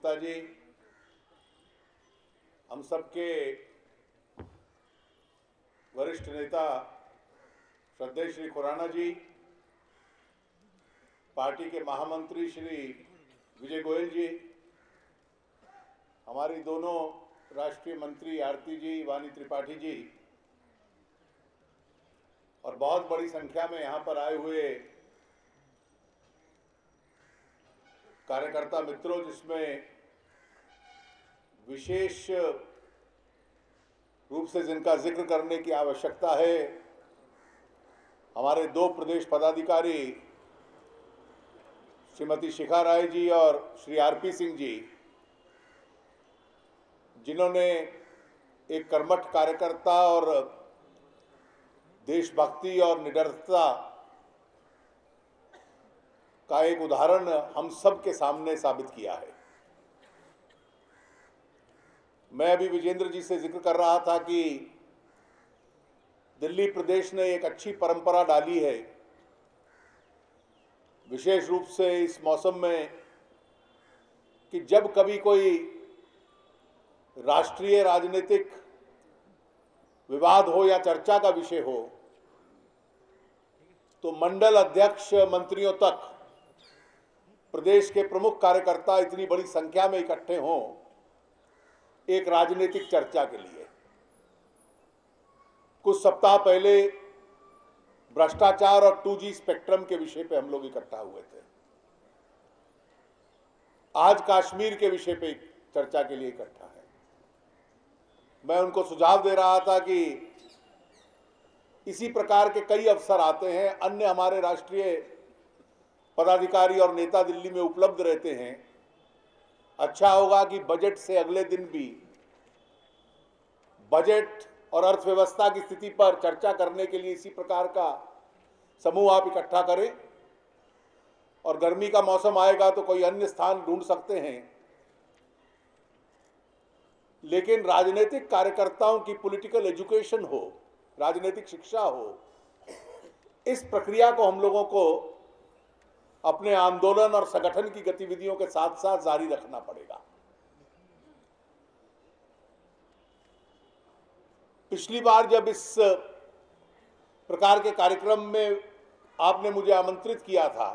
गुप्ता जी, हम सबके वरिष्ठ नेता श्रद्धेय श्री खुराना जी, पार्टी के महामंत्री श्री विजय गोयल जी, हमारी दोनों राष्ट्रीय मंत्री आरती जी, वानी त्रिपाठी जी और बहुत बड़ी संख्या में यहाँ पर आए हुए कार्यकर्ता मित्रों, जिसमें विशेष रूप से जिनका जिक्र करने की आवश्यकता है, हमारे दो प्रदेश पदाधिकारी श्रीमती शिखा राय जी और श्री आरपी सिंह जी, जिन्होंने एक कर्मठ कार्यकर्ता और देशभक्ति और निडरता का एक उदाहरण हम सब के सामने साबित किया है। मैं अभी विजेंद्र जी से जिक्र कर रहा था कि दिल्ली प्रदेश ने एक अच्छी परंपरा डाली है, विशेष रूप से इस मौसम में, कि जब कभी कोई राष्ट्रीय राजनीतिक विवाद हो या चर्चा का विषय हो, तो मंडल अध्यक्ष मंत्रियों तक प्रदेश के प्रमुख कार्यकर्ता इतनी बड़ी संख्या में इकट्ठे हों एक राजनीतिक चर्चा के लिए। कुछ सप्ताह पहले भ्रष्टाचार और 2G स्पेक्ट्रम के विषय पे हम लोग इकट्ठा हुए थे। आज कश्मीर के विषय पे चर्चा के लिए इकट्ठा है। मैं उनको सुझाव दे रहा था कि इसी प्रकार के कई अवसर आते हैं, अन्य हमारे राष्ट्रीय पदाधिकारी और नेता दिल्ली में उपलब्ध रहते हैं। अच्छा होगा कि बजट से अगले दिन भी बजट और अर्थव्यवस्था की स्थिति पर चर्चा करने के लिए इसी प्रकार का समूह आप इकट्ठा करें, और गर्मी का मौसम आएगा तो कोई अन्य स्थान ढूंढ सकते हैं, लेकिन राजनीतिक कार्यकर्ताओं की पॉलिटिकल एजुकेशन हो, राजनीतिक शिक्षा हो, इस प्रक्रिया को हम लोगों को अपने आंदोलन और संगठन की गतिविधियों के साथ साथ जारी रखना पड़ेगा। पिछली बार जब इस प्रकार के कार्यक्रम में आपने मुझे आमंत्रित किया था,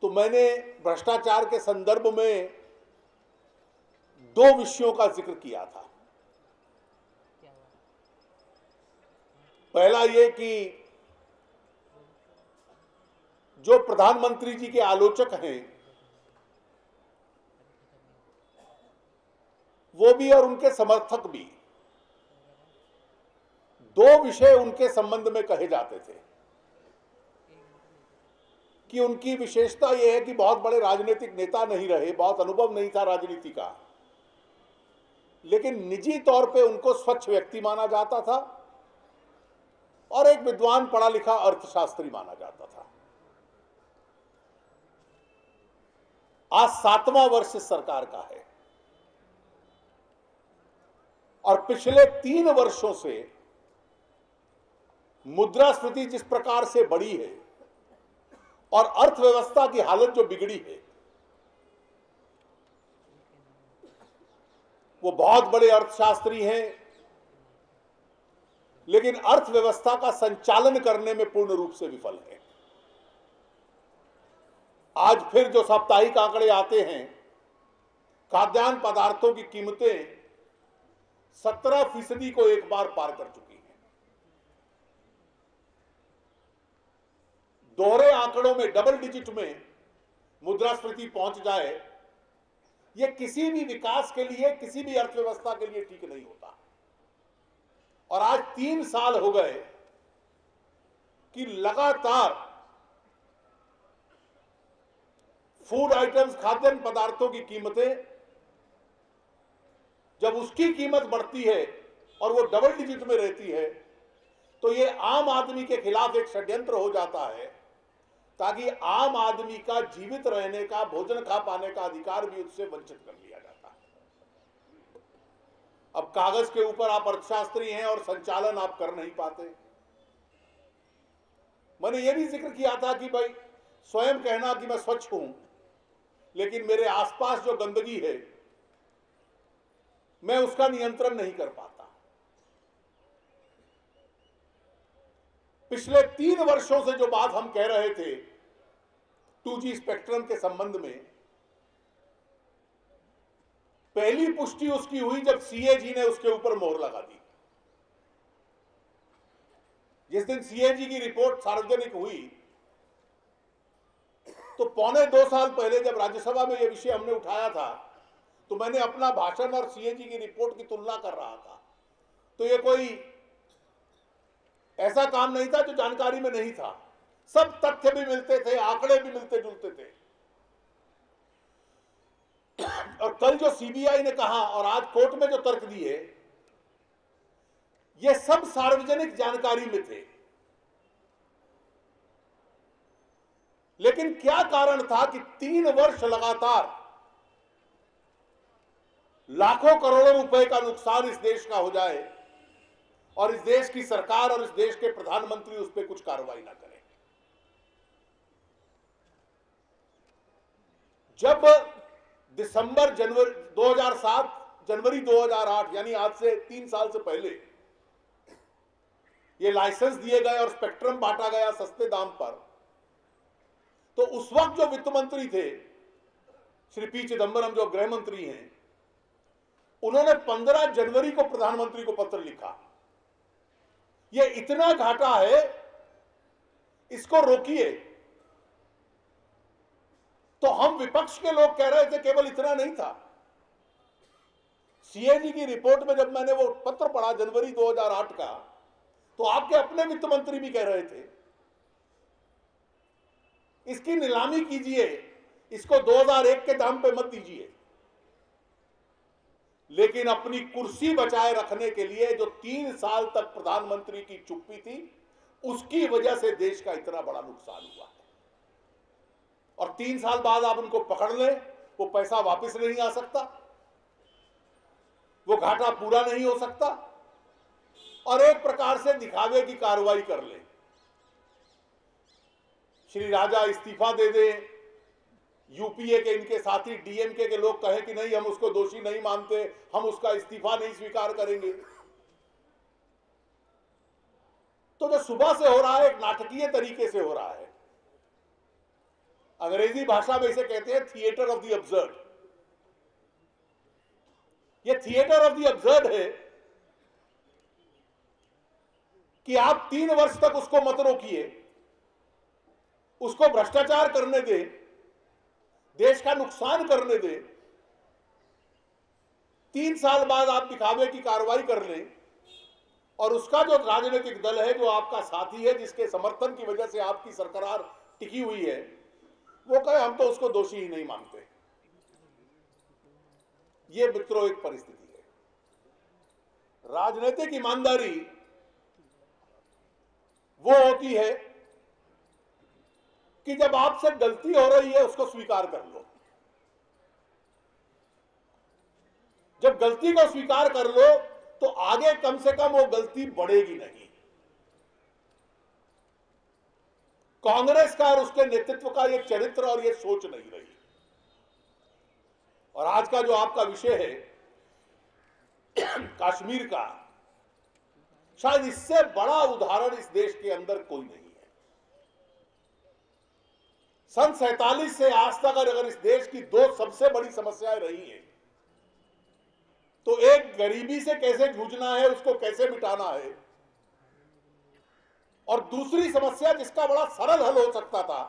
तो मैंने भ्रष्टाचार के संदर्भ में दो विषयों का जिक्र किया था। पहला ये कि जो प्रधानमंत्री जी के आलोचक हैं, वो भी और उनके समर्थक भी, दो विषय उनके संबंध में कहे जाते थे कि उनकी विशेषता यह है कि बहुत बड़े राजनीतिक नेता नहीं रहे, बहुत अनुभव नहीं था राजनीति का, लेकिन निजी तौर पे उनको स्वच्छ व्यक्ति माना जाता था और एक विद्वान पढ़ा लिखा अर्थशास्त्री माना जाता था। आज 7वां वर्ष इस सरकार का है और पिछले 3 वर्षों से मुद्रास्फीति जिस प्रकार से बढ़ी है और अर्थव्यवस्था की हालत जो बिगड़ी है, वो बहुत बड़े अर्थशास्त्री हैं, लेकिन अर्थव्यवस्था का संचालन करने में पूर्ण रूप से विफल है। आज फिर जो साप्ताहिक आंकड़े आते हैं, खाद्यान्न पदार्थों की कीमतें 17% को एक बार पार कर चुकी हैं। दोहरे आंकड़ों में, डबल डिजिट में मुद्रास्फीति पहुंच जाए, यह किसी भी विकास के लिए, किसी भी अर्थव्यवस्था के लिए ठीक नहीं होता। और आज 3 साल हो गए कि लगातार फूड आइटम्स, खाद्यान्न पदार्थों की कीमतें, जब उसकी कीमत बढ़ती है और वो डबल डिजिट में रहती है, तो ये आम आदमी के खिलाफ एक षड्यंत्र हो जाता है, ताकि आम आदमी का जीवित रहने का, भोजन खा पाने का अधिकार भी उससे वंचित कर लिया जाता है। अब कागज के ऊपर आप अर्थशास्त्री हैं और संचालन आप कर नहीं पाते। मैंने ये भी जिक्र किया था कि भाई स्वयं कहना कि मैं स्वच्छ हूं, लेकिन मेरे आसपास जो गंदगी है मैं उसका नियंत्रण नहीं कर पाता। पिछले 3 वर्षों से जो बात हम कह रहे थे 2G स्पेक्ट्रम के संबंध में, पहली पुष्टि उसकी हुई जब CAG ने उसके ऊपर मोहर लगा दी। जिस दिन CAG की रिपोर्ट सार्वजनिक हुई तो 1.25 साल पहले जब राज्यसभा में यह विषय हमने उठाया था तो मैंने अपना भाषण और CAG की रिपोर्ट की तुलना कर रहा था। तो यह कोई ऐसा काम नहीं था जो जानकारी में नहीं था, सब तथ्य भी मिलते थे, आंकड़े भी मिलते जुलते थे। और कल जो CBI ने कहा और आज कोर्ट में जो तर्क दिए, ये सब सार्वजनिक जानकारी में थे। लेकिन क्या कारण था कि 3 वर्ष लगातार लाखों करोड़ों रुपए का नुकसान इस देश का हो जाए और इस देश की सरकार और इस देश के प्रधानमंत्री उस पर कुछ कार्रवाई ना करें। जब दिसंबर जनवरी 2007 जनवरी 2008 यानी आज से 3 साल से पहले ये लाइसेंस दिए गए और स्पेक्ट्रम बांटा गया सस्ते दाम पर, तो उस वक्त जो वित्त मंत्री थे श्री पी चिदंबरम, जो गृह मंत्री हैं, उन्होंने 15 जनवरी को प्रधानमंत्री को पत्र लिखा, ये इतना घाटा है, इसको रोकिए। तो हम विपक्ष के लोग कह रहे थे केवल इतना नहीं था। CAG की रिपोर्ट में जब मैंने वो पत्र पढ़ा जनवरी 2008 का, तो आपके अपने वित्त मंत्री भी कह रहे थे इसकी नीलामी कीजिए, इसको 2001 के दाम पे मत दीजिए। लेकिन अपनी कुर्सी बचाए रखने के लिए जो 3 साल तक प्रधानमंत्री की चुप्पी थी, उसकी वजह से देश का इतना बड़ा नुकसान हुआ है। और 3 साल बाद आप उनको पकड़ लें, वो पैसा वापस नहीं आ सकता, वो घाटा पूरा नहीं हो सकता, और एक प्रकार से दिखावे की कार्रवाई कर ले। श्री राजा इस्तीफा दे दे, UPA के इनके साथी DMK के लोग कहें कि नहीं हम उसको दोषी नहीं मानते, हम उसका इस्तीफा नहीं स्वीकार करेंगे। तो जो सुबह से हो रहा है एक नाटकीय तरीके से हो रहा है। अंग्रेजी भाषा में इसे कहते हैं थिएटर ऑफ द अब्सर्ड। ये थिएटर ऑफ द अब्सर्ड है कि आप 3 वर्ष तक उसको मत रोकिए, उसको भ्रष्टाचार करने दे, देश का नुकसान करने दे, 3 साल बाद आप दिखावे की कार्रवाई कर लें, और उसका जो राजनीतिक दल है, जो आपका साथी है, जिसके समर्थन की वजह से आपकी सरकार टिकी हुई है, वो कहे हम तो उसको दोषी ही नहीं मानते। ये मित्रों एक परिस्थिति है। राजनीतिक ईमानदारी वो होती है कि जब आपसे गलती हो रही है उसको स्वीकार कर लो। जब गलती को स्वीकार कर लो तो आगे कम से कम वो गलती बढ़ेगी नहीं। कांग्रेस का और उसके नेतृत्व का ये चरित्र और ये सोच नहीं रही। और आज का जो आपका विषय है कश्मीर का, शायद इससे बड़ा उदाहरण इस देश के अंदर कोई नहीं है। सन 47 से आज तक अगर इस देश की 2 सबसे बड़ी समस्याएं रही हैं, तो एक गरीबी से कैसे जूझना है, उसको कैसे मिटाना है, और दूसरी समस्या जिसका बड़ा सरल हल हो सकता था,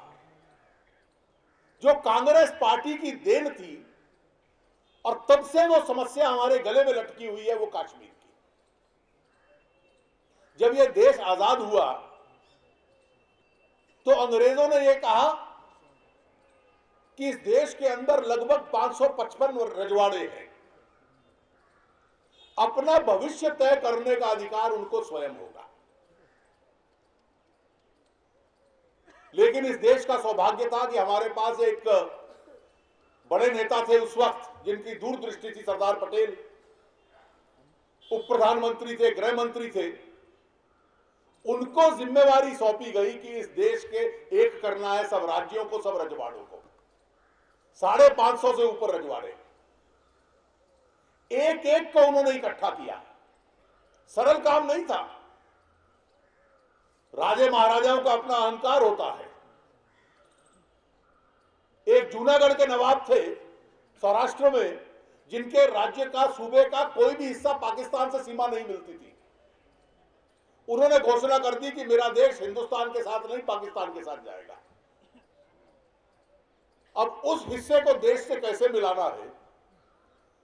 जो कांग्रेस पार्टी की देन थी और तब से वो समस्या हमारे गले में लटकी हुई है, वो कश्मीर की। जब ये देश आजाद हुआ तो अंग्रेजों ने यह कहा कि इस देश के अंदर लगभग 555 रजवाड़े हैं, अपना भविष्य तय करने का अधिकार उनको स्वयं होगा। लेकिन इस देश का सौभाग्य था कि हमारे पास एक बड़े नेता थे उस वक्त, जिनकी दूरदृष्टि थी, सरदार पटेल। उप प्रधानमंत्री थे, गृह मंत्री थे। उनको जिम्मेवारी सौंपी गई कि इस देश के एक करना है सब राज्यों को, सब रजवाड़ों को। 550 से ऊपर रजवाड़े, एक एक को उन्होंने इकट्ठा किया। सरल काम नहीं था। राजे महाराजाओं का अपना अहंकार होता है। एक जूनागढ़ के नवाब थे सौराष्ट्र में, जिनके राज्य का, सूबे का कोई भी हिस्सा पाकिस्तान से सीमा नहीं मिलती थी। उन्होंने घोषणा कर दी कि मेरा देश हिंदुस्तान के साथ नहीं, पाकिस्तान के साथ जाएगा। अब उस हिस्से को देश से कैसे मिलाना है,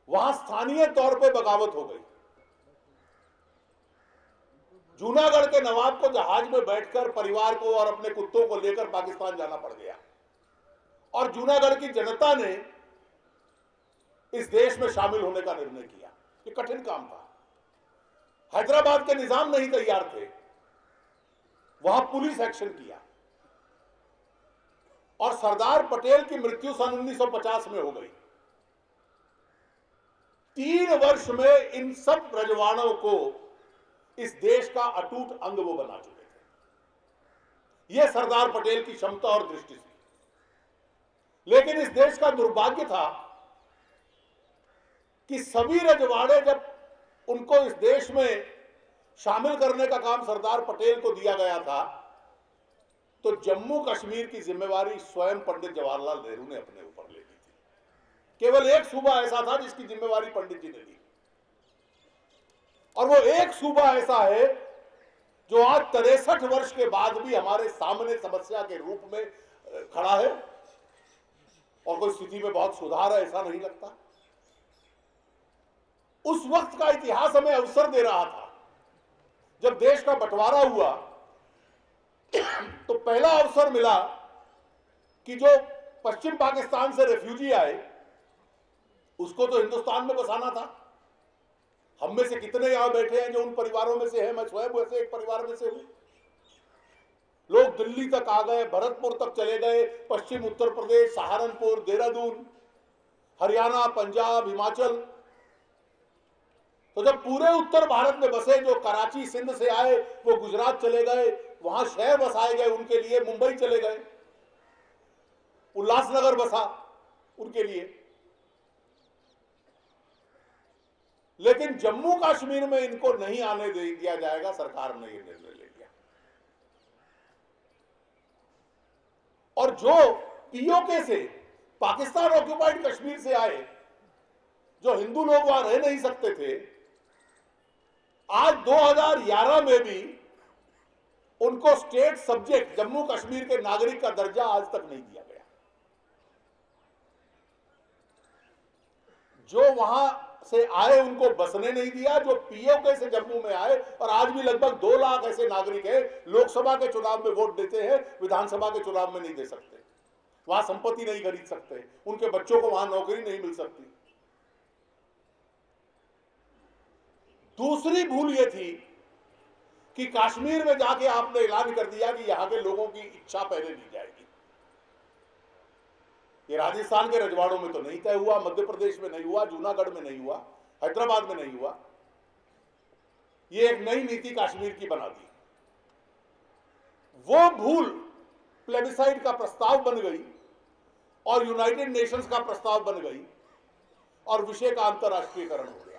वहां स्थानीय तौर पे बगावत हो गई। जूनागढ़ के नवाब को जहाज में बैठकर परिवार को और अपने कुत्तों को लेकर पाकिस्तान जाना पड़ गया, और जूनागढ़ की जनता ने इस देश में शामिल होने का निर्णय किया। ये कठिन काम था। हैदराबाद के निजाम नहीं तैयार थे, वहां पुलिस एक्शन किया, और सरदार पटेल की मृत्यु सन 1950 में हो गई। 3 वर्ष में इन सब रजवाड़ों को इस देश का अटूट अंग वो बना चुके थे। यह सरदार पटेल की क्षमता और दृष्टि थी। लेकिन इस देश का दुर्भाग्य था कि सभी रजवाड़े, जब उनको इस देश में शामिल करने का काम सरदार पटेल को दिया गया था, तो जम्मू कश्मीर की जिम्मेवारी स्वयं पंडित जवाहरलाल नेहरू ने अपने ऊपर ले ली थी। केवल एक सूबा ऐसा था जिसकी जिम्मेवारी पंडित जी ने ली, और वो एक सूबा ऐसा है जो आज 63 वर्ष के बाद भी हमारे सामने समस्या के रूप में खड़ा है, और कोई स्थिति में बहुत सुधार है ऐसा नहीं लगता। उस वक्त का इतिहास हमें अवसर दे रहा था। जब देश का बंटवारा हुआ तो पहला अवसर मिला कि जो पश्चिम पाकिस्तान से रेफ्यूजी आए उसको तो हिंदुस्तान में बसाना था। हम में से कितने यहां बैठे हैं जो उन परिवारों में से हैं? मैं स्वयं वैसे एक परिवार में से हूं। लोग दिल्ली तक आ गए, भरतपुर तक चले गए, पश्चिम उत्तर प्रदेश, सहारनपुर, देहरादून, हरियाणा, पंजाब, हिमाचल। तो जब पूरे उत्तर भारत में बसे, जो कराची सिंध से आए वो गुजरात चले गए, वहां शहर बसाए गए उनके लिए, मुंबई चले गए, उल्लासनगर बसा उनके लिए। लेकिन जम्मू कश्मीर में इनको नहीं आने दिया जाएगा, सरकार ने यह निर्णय ले लिया। और जो पीओके से, पाकिस्तान ऑक्युपाइड कश्मीर से आए, जो हिंदू लोग वहां रह नहीं सकते थे, आज 2011 में भी उनको स्टेट सब्जेक्ट, जम्मू कश्मीर के नागरिक का दर्जा आज तक नहीं दिया गया। जो वहां से आए उनको बसने नहीं दिया, जो पीओके से जम्मू में आए, और आज भी लगभग 2 लाख ऐसे नागरिक हैं, लोकसभा के चुनाव में वोट देते हैं, विधानसभा के चुनाव में नहीं दे सकते, वहां संपत्ति नहीं खरीद सकते, उनके बच्चों को वहां नौकरी नहीं मिल सकती। दूसरी भूल यह थी कि कश्मीर में जाके आपने ऐलान कर दिया कि यहां के लोगों की इच्छा पहले ली जाएगी। ये राजस्थान के रजवाड़ों में तो नहीं तय हुआ, मध्य प्रदेश में नहीं हुआ, जूनागढ़ में नहीं हुआ, हैदराबाद में नहीं हुआ। ये एक नई नीति कश्मीर की बना दी। वो भूल प्लेबिसाइड का प्रस्ताव बन गई, और यूनाइटेड नेशंस का प्रस्ताव बन गई, और विषय का अंतरराष्ट्रीयकरण हो गया।